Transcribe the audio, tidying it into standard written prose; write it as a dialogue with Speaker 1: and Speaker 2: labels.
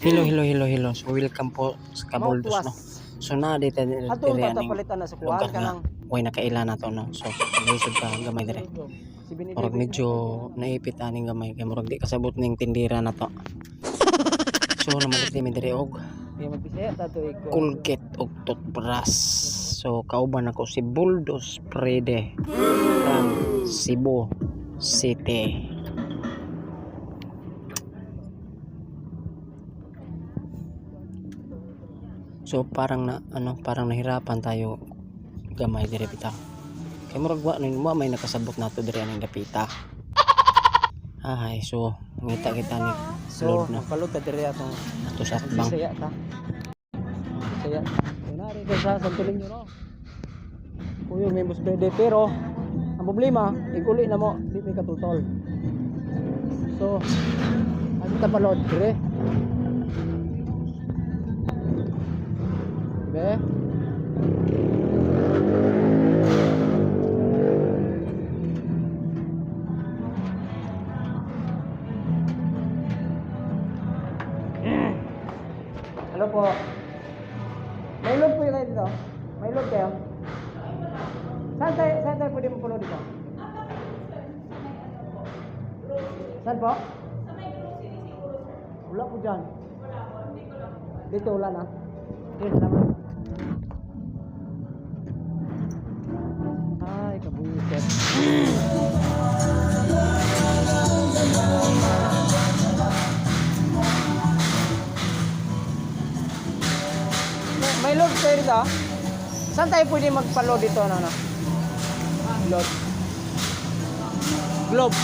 Speaker 1: Hello. So welcome po sa Kabuldos, no. So na dito
Speaker 2: Ato
Speaker 1: dire
Speaker 2: ta
Speaker 1: aning
Speaker 2: palitan na sa
Speaker 1: lugar
Speaker 2: kuan
Speaker 1: nga
Speaker 2: kanang
Speaker 1: way nakaila na to, no. So lisod ka gamay dire.
Speaker 2: si Benedict.
Speaker 1: Murag medyo naipit aning gamay kay murag di kasabot ning tindira na to. So namalit mi dire og
Speaker 2: Kaya magpisaya ta to iko.
Speaker 1: Colgate og toothbrush. So kauban ako si Buldos Prede from Cebu City. So parang nahirapan tayo gamay dire bitaw. Kay murag wa may nakasabot nato dire aning dapita. Ay, so ngita kita ni
Speaker 2: So,
Speaker 1: load na
Speaker 2: palud ta dire atong
Speaker 1: ato sa atbang.
Speaker 2: pisaya ta. Pisaya. Kunari ka sa santuling nyo no. Kuyo may mas pwede pero ang problema, iguli na mo, di may katutol. So, ano ta palod dire? Be? Hello po. May load po kayo dito? May load kayo? Saan tayo pwede mapulo dito? Saan po? Sa may grocery siguro, sir. Wala po dyan. Wala po, hindi ko lang po. Dito wala na? Yes, naman. Ay, kabuisit. May load kayo dito? Saan tayo pwede magpa-load dito? Ano? Load. Globe.